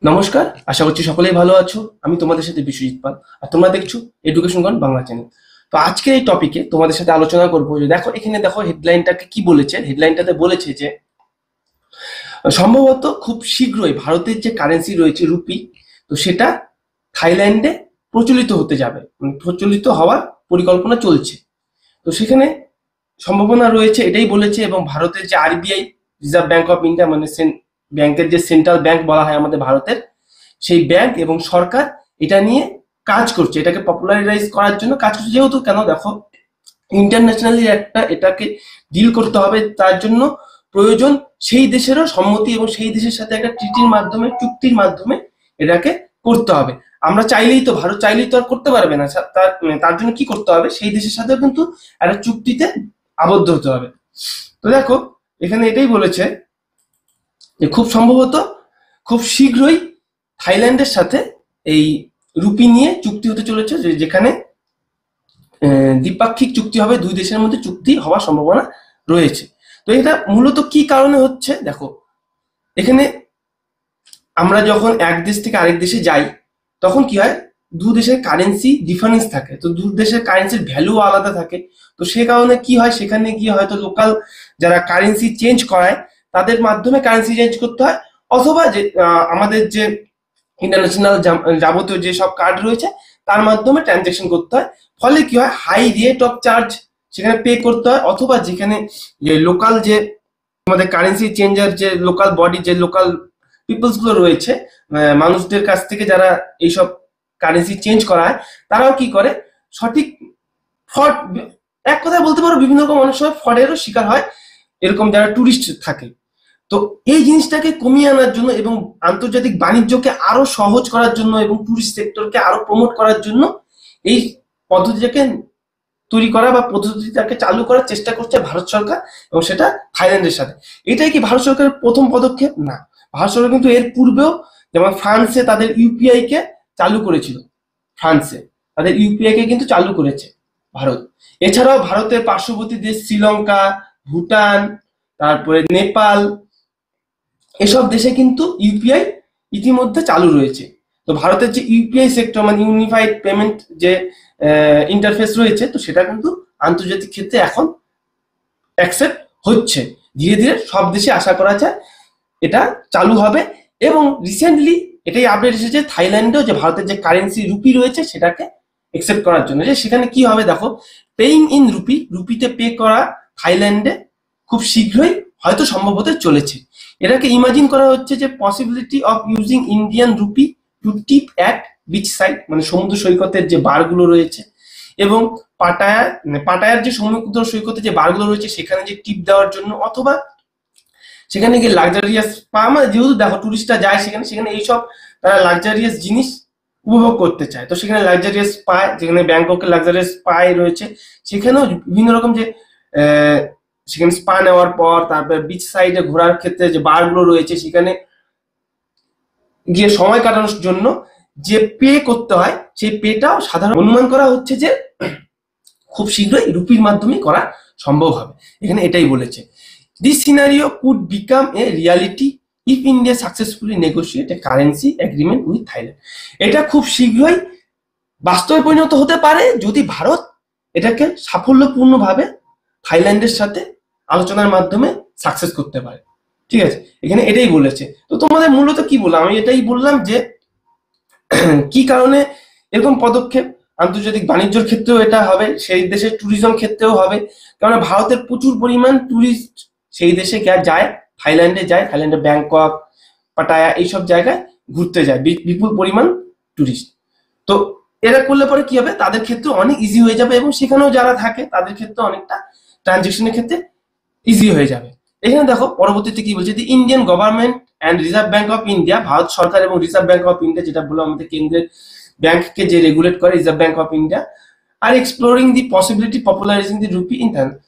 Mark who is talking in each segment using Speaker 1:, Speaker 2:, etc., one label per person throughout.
Speaker 1: নমস্কার, আশা করছি সকলেই ভালো আছো। আমি তোমাদের সাথে বিশ্বজিৎ পাল, আর তোমরা দেখছো এডুকেশন গন বাংলা চ্যানেল। তো আজকের এই টপিকে তোমাদের সাথে আলোচনা করবো যে দেখো এখানে দেখো হেডলাইনটাকে কি বলেছে। হেডলাইনটাতে বলেছে যে সম্ভবত খুব শীঘ্রই ভারতের যে কারেন্সি রয়েছে রুপি, তো সেটা থাইল্যান্ডে প্রচলিত হতে যাবে, প্রচলিত হওয়ার পরিকল্পনা চলছে। তো সেখানে সম্ভাবনা রয়েছে এটাই বলেছে। এবং ভারতের যে RBI, reserve bank of India, মানে ব্যাংকের যে সেন্ট্রাল ব্যাংক বলা হয় আমাদের ভারতের, সেই ব্যাংক এবং সরকার এটা নিয়ে কাজ করছে, এটাকে পপুলারাইজ করার জন্য কাজ করছে। যেহেতু কেন দেখো ইন্টারন্যাশনালি এটাকে ডিল করতে হবে, তার জন্য প্রয়োজন সেই দেশেরও সম্মতি এবং সেই দেশের সাথে একটা ট্রিটির মাধ্যমে, চুক্তির মাধ্যমে এটাকে করতে হবে। আমরা চাইলেই তো, ভারত চাইলেই তো আর করতে পারবে না। তার জন্য কি করতে হবে, সেই দেশের সাথেও কিন্তু একটা চুক্তিতে আবদ্ধ হতে হবে। তো দেখো এখানে এটাই বলেছে যে খুব সম্ভবত খুব শীঘ্রই থাইল্যান্ডের সাথে এই রুপি নিয়ে চুক্তি হতে চলেছে, যেখানে দ্বিপাক্ষিক চুক্তি হবে, দুই দেশের মধ্যে চুক্তি হওয়ার সম্ভাবনা রয়েছে। তো এটা মূলত কি কারণে হচ্ছে দেখো, এখানে আমরা যখন এক দেশ থেকে আরেক দেশে যাই তখন কি হয়, দু দেশের কারেন্সি ডিফারেন্স থাকে, তো দু দেশের কারেন্সির ভ্যালু আলাদা থাকে। তো সে কারণে কি হয়, সেখানে গিয়ে হয়তো লোকাল যারা কারেন্সি চেঞ্জ করায় তাদের মাধ্যমে কারেন্সি চেঞ্জ করতে হয়, অথবা যে আমাদের যে ইন্টারন্যাশনাল যাবতীয় যে সব কার্ড রয়েছে তার মাধ্যমে ট্রানজেকশন করতে হয়। ফলে কি হয়, হাই রেট অফ চার্জ সেখানে পে করতে হয়, অথবা যেখানে যে লোকাল যে আমাদের কারেন্সি চেঞ্জার, যে লোকাল বডি, যে লোকাল পিপলস গুলো রয়েছে, মানুষদের কাছ থেকে যারা এইসব কারেন্সি চেঞ্জ করায়, তারাও কি করে সঠিক ফ্রড, এক কথায় বলতে পারো বিভিন্ন রকম অনেক সময় ফ্রডেরও শিকার হয় এরকম যারা টুরিস্ট থাকে। তো এই জিনিসটাকে কমিয়ে আনার জন্য এবং আন্তর্জাতিক বাণিজ্যকে আরো সহজ করার জন্য এবং টুরিস্ট সেক্টরকে আরো প্রমোট করার জন্য এই পদ্ধতিটাকে তৈরি করা বা পদ্ধতিটাকে চালু করার চেষ্টা করছে ভারত সরকার, এবং সেটা থাইল্যান্ডের সাথে। এটাই কি ভারত সরকারের প্রথম পদক্ষেপ? না, ভারত সরকার কিন্তু এর পূর্বেও যেমন ফ্রান্সে তাদের ইউপিআই কে চালু করেছিল, ফ্রান্সে তাদের ইউপিআই কে কিন্তু চালু করেছে ভারত। এছাড়াও ভারতের পার্শ্ববর্তী দেশ শ্রীলঙ্কা, ভুটান, তারপরে নেপাল, এসব দেশে কিন্তু ইউপিআই ইতিমধ্যে চালু রয়েছে। তো ভারতের যে ইউপিআই সেক্টর, মানে ইউনিফাইড পেমেন্ট যে ইন্টারফেস রয়েছে, তো সেটা কিন্তু আন্তর্জাতিক ক্ষেত্রে এখন অ্যাকসেপ্ট হচ্ছে। ধীরে ধীরে সব দেশে আশা করা যায় এটা চালু হবে। এবং রিসেন্টলি এটাই আপডেট এসেছে থাইল্যান্ডেও, যে ভারতের যে কারেন্সি রুপি রয়েছে সেটাকে অ্যাকসেপ্ট করার জন্য। যে সেখানে কি হবে দেখো, পেইং ইন রুপি, রুপিতে পে করা থাইল্যান্ডে খুব শীঘ্রই হয়তো সম্ভব হতে চলেছে। এটাকে ইমাজিন করা হচ্ছে যে possibility of using Indian rupee to tip at beach side, মানে সমুদ্র সৈকতের যে বারগুলো রয়েছে, এবং পাটায়ার যে সমুদ্র সৈকতে যে বারগুলো রয়েছে সেখানে যে টিপ দেওয়ার জন্য, অথবা সেখানে গিয়ে লাক্সারিয়াস স্পা, মানে যেহেতু দেখো টুরিস্টরা যায় সেখানে, সেখানে এইসব তারা লাক্সারিয়াস জিনিস উপভোগ করতে চায়। তো সেখানে লাক্সারিয়াস স্পা, যেখানে ব্যাংককে লাক্সারিয়াস স্পাই রয়েছে, সেখানেও বিভিন্ন রকম যে সেখানে স্পা নেওয়ার পর তারপর বিচ সাইডে ঘোরার ক্ষেত্রে যে বারগুলো রয়েছে সেখানে গিয়ে সময় কাটানোর জন্য যে পে করতে হয়, সেই পেটাও সাধারণ অনুমান করা হচ্ছে যে খুব শীঘ্রই রুপির মাধ্যমে করা সম্ভব হবে। এখানে এটাই বলেছে, this scenario could become a reality if India successfully negotiate A currency agreement with Thailand. এটা খুব শীঘ্রই বাস্তবে পরিণত হতে পারে যদি ভারত এটাকে সাফল্যপূর্ণভাবে থাইল্যান্ডের সাথে আলোচনার মাধ্যমে সাকসেস করতে পারে। ঠিক আছে, এখানে এটাই বলেছে। তো তোমাদের মূলত কি বললাম, আমি এটাই বললাম যে কি কারণে এরকম পদক্ষেপ, আন্তর্জাতিক বাণিজ্যের ক্ষেত্রেও এটা হবে, সেই দেশের ট্যুরিজম ক্ষেত্রেও হবে। কারণ ভারতের প্রচুর পরিমাণ ট্যুরিস্ট সেই দেশে যায়, থাইল্যান্ডে যায়, থাইল্যান্ডে ব্যাংকক, পাটায়া এইসব জায়গায় ঘুরতে যায় বিপুল পরিমাণ ট্যুরিস্ট। তো এরা করলে পরে কি হবে, তাদের ক্ষেত্রে অনেক ইজি হয়ে যাবে, এবং সেখানেও যারা থাকে তাদের ক্ষেত্রে অনেকটা ট্রানজেকশনের ক্ষেত্রে ইজি হয়ে যাবে। এখানে দেখো পরবর্তীতে কি বলছে, the Indian government and reserve bank of India, ভারত সরকার এবং রিজার্ভ ব্যাংক অফ ইন্ডিয়া, যেটা বললো আমাদের কেন্দ্রের ব্যাংককে যে রেগুলেট করে, reserve bank of India, are exploring the possibility popularising the rupee in Thailand.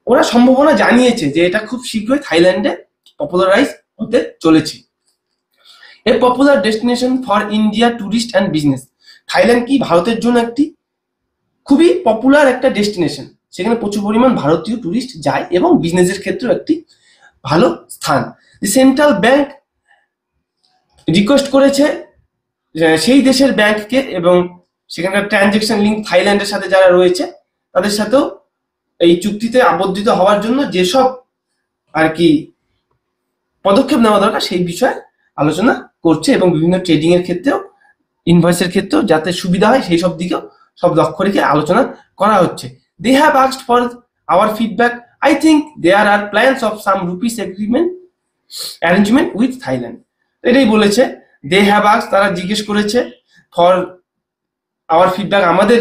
Speaker 1: ওরা সম্ভাবনা জানিয়েছে যে এটা খুব শীঘ্রই থাইল্যান্ডে পপুলারাইজ হতে চলেছে। A popular destination for India tourist and business. Thailand কি ভারতের জন্য একটি খুবই পপুলার একটা ডেস্টিনেশন, সেখানে প্রচুর পরিমাণ ভারতীয় টুরিস্ট যায় এবং বিজনেসের ক্ষেত্রেও একটি ভালো স্থান। সেন্ট্রাল ব্যাংক রিকোয়েস্ট করেছে সেই দেশের ব্যাংককে, এবং সেখানকার ট্রানজেকশন লিঙ্ক থাইল্যান্ডের সাথে যারা রয়েছে তাদের সাথেও এই চুক্তিতে আবদ্ধিত হওয়ার জন্য যেসব আর কি পদক্ষেপ নেওয়া দরকার সেই বিষয়ে আলোচনা করছে, এবং বিভিন্ন ট্রেডিং এর ক্ষেত্রেও, ইনভয়েসের ক্ষেত্রেও যাতে সুবিধা হয় সেই সব দিকেও সব লক্ষ্য রেখে আলোচনা করা হচ্ছে। They have asked for our feedback. I think there are plans of some rupees agreement arrangement with Thailand. এটাই বলেছে, দে হ্যাভ আস্কড, তারা জিজ্ঞেস করেছে, ফর আওয়ার ফিডব্যাক, আমাদের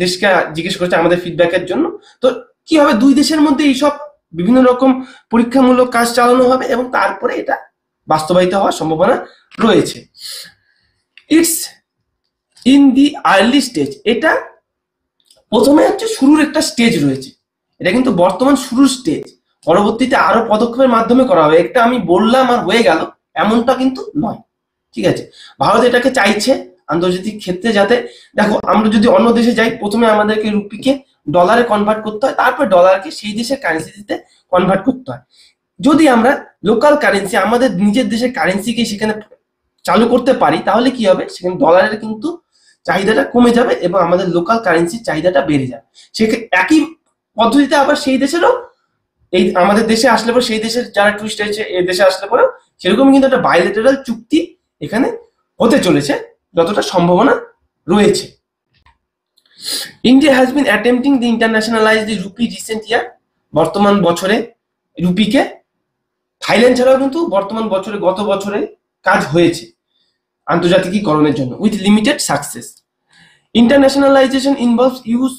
Speaker 1: দেশকে জিজ্ঞেস করেছে আমাদের ফিডব্যাকের জন্য। তো কি হবে, দুই দেশের মধ্যে এইসব বিভিন্ন রকম পরীক্ষামূলক কাজ চালানো হবে এবং তারপরে এটা বাস্তবায়িত হওয়ার সম্ভাবনা রয়েছে। It's in the early stage, এটা প্রথমে হচ্ছে শুরুর একটা স্টেজ রয়েছে, এটা কিন্তু বর্তমান শুরুর স্টেজ, পরবর্তীতে আরো পদক্ষেপের মাধ্যমে করা হবে। একটা আমি বললাম আর হয়ে গেল এমনটা কিন্তু নয়, ঠিক আছে। ভারত এটাকে চাইছে আন্তর্জাতিক ক্ষেত্রে, যাতে দেখো আমরা যদি অন্য দেশে যাই প্রথমে আমাদেরকে রুপিকে ডলারে কনভার্ট করতে হয়, তারপর ডলারকে সেই দেশের কারেন্সিতে কনভার্ট করতে হয়। যদি আমরা লোকাল কারেন্সি, আমাদের নিজের দেশের কারেন্সিকে সেখানে চালু করতে পারি তাহলে কি হবে, সেখানে ডলারের কিন্তু চাহিদাটা কমে যাবে এবং আমাদের লোকাল কারেন্সির চাহিদাটা বেড়ে যাবে। একই পদ্ধতিতে আবার সেই দেশেরও, এই আমাদের দেশে আসলে পরে সেই দেশের যারা টুরিস্ট আছে এই দেশে আসলে পরেও সেরকম কিন্তু একটা বাইলেটারাল চুক্তি এখানে হতে চলেছে যতটা সম্ভাবনা রয়েছে। India has been attempting the internationalise the rupee recent year, বর্তমান বছরে রুপিকে, থাইল্যান্ড ছাড়াও কিন্তু বর্তমান বছরে, গত বছরে কাজ হয়েছে আন্তর্জাতিকীকরণের জন্য, with limited success. ইন্টারন্যাশনালাইজেশন involves use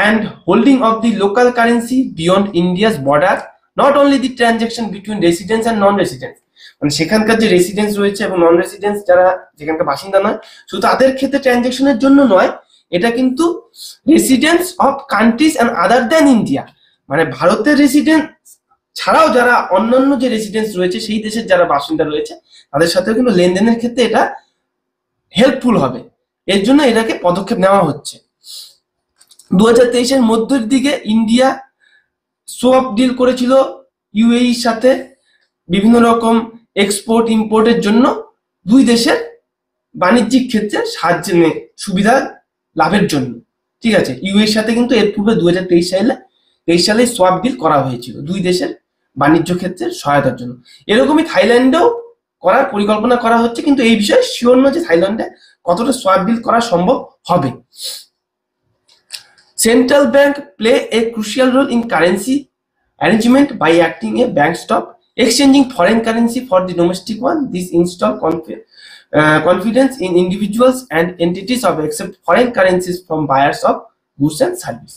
Speaker 1: and holding of the local currency beyond India's border, not only the transaction between residents and non-residents, মানে সেখানকার যে রেসিডেন্স রয়েছে এবং নন রেসিডেন্স যারা যেখানকার বাসিন্দা নয়, শুধু তাদের ক্ষেত্রে ট্রানজাকশনের জন্য নয়, এটা কিন্তু residence of countries and other than India, মানে ভারতের রেসিডেন্স ছাড়াও যারা অন্যান্য যে রেসিডেন্স রয়েছে সেই দেশের যারা বাসিন্দা রয়েছে তাদের সাথেও কিন্তু লেনদেনের ক্ষেত্রে এটা হেল্পফুল হবে। এর জন্য এটাকে পদক্ষেপ নেওয়া হচ্ছে। 2023-এর মধ্যের দিকে ইন্ডিয়া সোয়াপ ডিল করেছিল ইউএইর সাথে বিভিন্ন রকম এক্সপোর্ট ইম্পোর্টের জন্য, দুই দেশের বাণিজ্যিক ক্ষেত্রে সাহায্য সুবিধা লাভের জন্য, ঠিক আছে। ইউএইর সাথে কিন্তু এর পূর্বে 2023 সালে সোয়াপ ডিল করা হয়েছিল দুই দেশের বাণিজ্য ক্ষেত্রে সহায়তার জন্য। এরকমই থাইল্যান্ডেও করার পরিকল্পনা করা হচ্ছে, কিন্তু এই বিষয়ে শিওর নয় যে থাইল্যান্ডে কতটা সোয়াপ ডিল করা সম্ভব হবে। Central bank play a crucial role in currency arrangement by acting a backstop, exchanging foreign currency for the domestic one. This installs confidence in individuals and entities of accept foreign currencies from buyers of goods and service.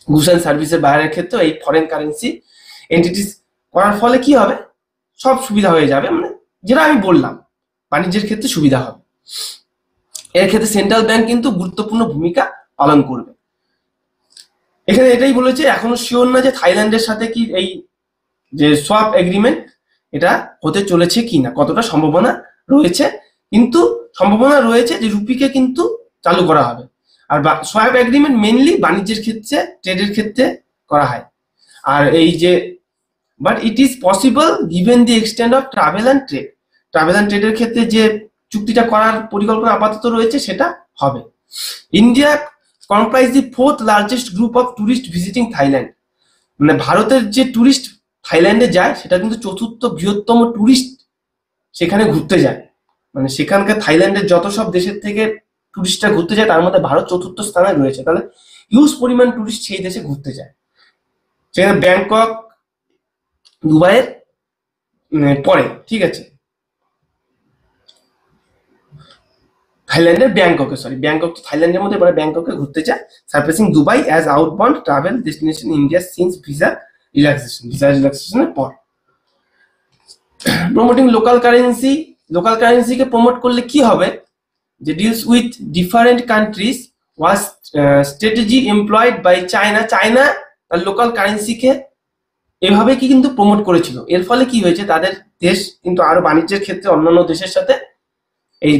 Speaker 1: Goods and services বায়ারের ক্ষেত্রে এই foreign currency entities করার ফলে কি হবে, সব সুবিধা হয়ে যাবে, মানে যেটা আমি বললাম বাণিজ্যের ক্ষেত্রে সুবিধা হবে। এর ক্ষেত্রে সেন্ট্রাল ব্যাংক কিন্তু গুরুত্বপূর্ণ ভূমিকা পালন করবে। এখানে এটাই বলেছে, এখনো শিওর না যে থাইল্যান্ডের সাথে কি এই যে সোয়াপ এগ্রিমেন্ট এটা হতে চলেছে কিনা, কতটা সম্ভাবনা রয়েছে, কিন্তু সম্ভাবনা রয়েছে যে রুপিকে কিন্তু চালু করা হবে। আর সোয়াপ এগ্রিমেন্ট মেইনলি বাণিজ্যের ক্ষেত্রে, ট্রেডের ক্ষেত্রে করা হয়। আর এই যে but it is possible given the extent of travel and trade, travel and ট্রেডের ক্ষেত্রে যে চুক্তিটা করার পরিকল্পনা আপাতত রয়েছে সেটা হবে। India comprise the fourth largest group of tourists visiting Thailand, মানে ভারতের যে টুরিস্ট থাইল্যান্ডে যায় সেটা কিন্তু চতুর্থ বৃহত্তম টুরিস্ট সেখানে ঘুরতে যায়, মানে সেখানকার থাইল্যান্ডের যত সব দেশের থেকে টুরিস্টরা ঘুরতে যায় তার মধ্যে ভারত চতুর্থ স্থানে রয়েছে। তাহলে হিউজ পরিমাণ টুরিস্ট সেই দেশে ঘুরতে যায়, সেখানে ব্যাংকক দুবাইয়ের পরে, ঠিক আছে। থাইল্যান্ডের ব্যাংককে, ব্যাংকক তো থাইল্যান্ডের মধ্যে পরে, ব্যাংককে ঘুরতে যায়, surpassing Dubai as outbound travel destination India since visa রিল্যাক্সেশনের পর। প্রমোটিং লোকাল কারেন্সি, লোকাল কারেন্সিকে প্রমোট করলে কি হবে, যে deals with different countries was strategy employed by China. China তার লোকাল কারেন্সিকে এভাবে কি কিন্তু প্রমোট করেছিল, এর ফলে কি হয়েছে, তাদের দেশ কিন্তু আরো বাণিজ্যের ক্ষেত্রে অন্যান্য দেশের সাথে এই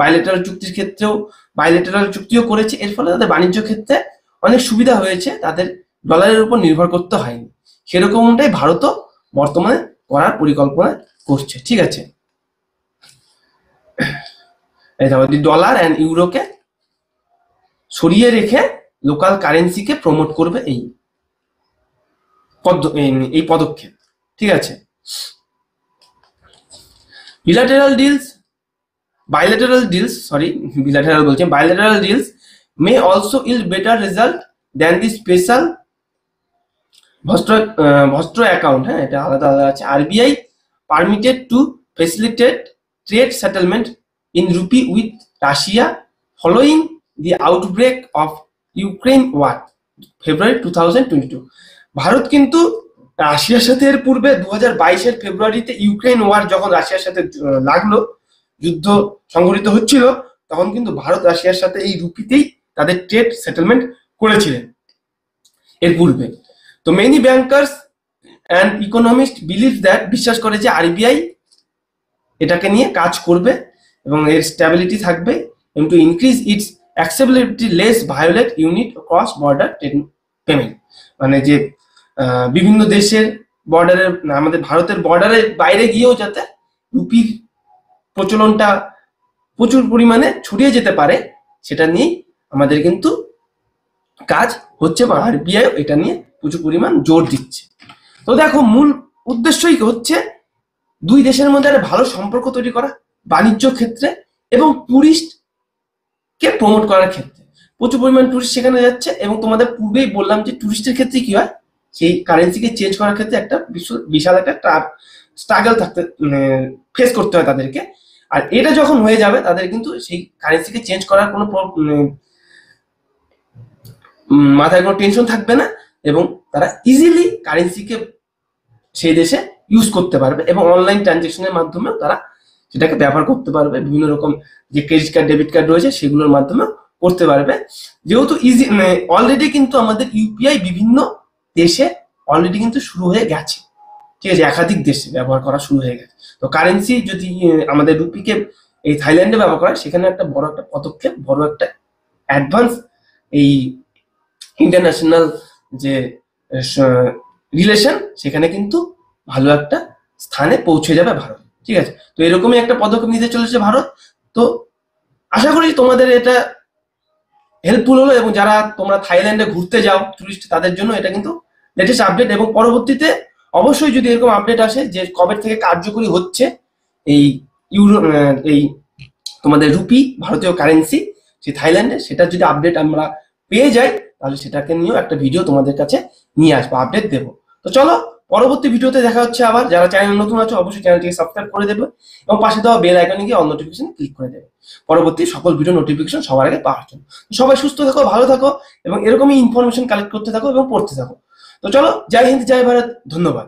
Speaker 1: বাইলেটারাল চুক্তির ক্ষেত্রেও বাইলেটারাল চুক্তিও করেছে, এর ফলে তাদের বাণিজ্য ক্ষেত্রে অনেক সুবিধা হয়েছে, তাদের ডলারের উপর নির্ভর করতে হয়নি। সেরকমটাই ভারতও বর্তমানে করার পরিকল্পনা করছে, ঠিক আছে। ডলার অ্যান্ড ইউরোকে সরিয়ে রেখে লোকাল কারেন্সিকে প্রমোট করবে এই পদক্ষেপ। ঠিক আছে, bilateral deals may also yield better result than the special Vostro account, হ্যাঁ এটা আলাদা আলাদা আছে। RBI permitted to facilitate trade settlement in rupee with Russia following the outbreak of Ukraine war February 2022। Bharat কিন্তু রাশিয়ার সাথে এর পূর্বে 2022-এর ফেব্রুয়ারিতে ইউক্রেন ওয়ার যখন রাশিয়ার সাথে লাগলো, যুদ্ধ সংঘটিত হচ্ছিল, তখন কিন্তু ভারত রাশিয়ার সাথে এই রুপিতেই তাদের ট্রেড সেটেলমেন্ট করেছিলেন এর পূর্বে। তো মেনি ব্যাংকার্স অ্যান্ড ইকোনমিস্ট বিশ্বাস করে যে আরবিআই এটাকে নিয়ে কাজ করবে এবং এর স্ট্যাবিলিটি থাকবে এবং to increase its accessibility less violet unit cross border payment, মানে যে বিভিন্ন দেশের বর্ডারে, আমাদের ভারতের বর্ডারের বাইরে গিয়েও যাতে রুপির প্রচলনটা প্রচুর পরিমাণে ছড়িয়ে যেতে পারে, সেটা নিয়েই আমাদের কিন্তু কাজ হচ্ছে বা আরবিআই এটা নিয়ে প্রচুর পরিমাণ জোর দিচ্ছে। তো দেখো, মূল উদ্দেশ্যই হচ্ছে দুই দেশের মধ্যে একটা ভালো সম্পর্ক তৈরি করা বাণিজ্য ক্ষেত্রে এবং টুরিস্টকে প্রমোট করার ক্ষেত্রে। প্রচুর পরিমাণ টুরিস্ট সেখানে যাচ্ছে এবং তোমাদের পূর্বেই বললাম যে টুরিস্টের ক্ষেত্রে কি হয়, সেই কারেন্সিকে চেঞ্জ করার ক্ষেত্রে একটা বিশাল একটা স্ট্রাগল ফেস করতে হয় তাদেরকে। আর এটা যখন হয়ে যাবে তাদের কিন্তু সেই কারেন্সিকে চেঞ্জ করার কোনো মাথায় কোনো টেনশন থাকবে না এবং তারা ইজিলি কারেন্সিকে সেই দেশে ইউজ করতে পারবে এবং অনলাইন ট্রানজেকশনের মাধ্যমেও তারা সেটাকে ব্যবহার করতে পারবে। বিভিন্ন রকম যে ক্রেডিট কার্ড, ডেবিট কার্ড রয়েছে সেগুলোর মাধ্যমে করতে পারবে। যেহেতু অলরেডি কিন্তু আমাদের ইউপিআই বিভিন্ন দেশে অলরেডি কিন্তু শুরু হয়ে গেছে, ঠিক আছে, একাধিক দেশে ব্যবহার করা শুরু হয়ে গেছে। তো কারেন্সি যদি আমাদের রুপিকে এই থাইল্যান্ডে ব্যবহার করে, সেখানে একটা বড় একটা পদক্ষেপ, বড় একটা অ্যাডভান্স এই ইন্টারন্যাশনাল যে রিলেশন, সেখানে কিন্তু ভালো একটা স্থানে পৌঁছে যাবে ভারত। ঠিক আছে, তো এরকমই একটা পদক্ষেপ নিতে চলেছে ভারত। তো আশা করি তোমাদের এটা হেল্পফুল হলো এবং যারা তোমরা থাইল্যান্ডে ঘুরতে যাও টুরিস্ট, তাদের জন্য এটা কিন্তু লেটেস্ট আপডেট। এবং পরবর্তীতে অবশ্যই যদি এরকম আপডেট আসে যে কবে থেকে কার্যকরী হচ্ছে এই এই তোমাদের রুপি, ভারতীয় কারেন্সি সেই থাইল্যান্ডে, সেটা যদি আপডেট আমরা পেয়ে যাই তাহলে সেটাকে নিয়েও একটা ভিডিও তোমাদের কাছে নিয়ে আসবো, আপডেট দেবো। তো চলো, পরবর্তী ভিডিওতে দেখা হচ্ছে আবার। যারা চ্যানেল নতুন আছো অবশ্যই চ্যানেলটিকে সাবস্ক্রাইব করে দেবে এবং পাশে দেওয়া বেল আইকনে গিয়ে অল নোটিফিকেশন ক্লিক করে দেবে পরবর্তী সকল ভিডিও নোটিফিকেশন সবার আগে পাওয়ার জন্য। সবাই সুস্থ থাকো, ভালো থাকো এবং এরকমই ইনফরমেশন কালেক্ট করতে থাকো এবং পড়তে থাকো। তো চলো, জয় হিন্দ, জয় ভারত, ধন্যবাদ।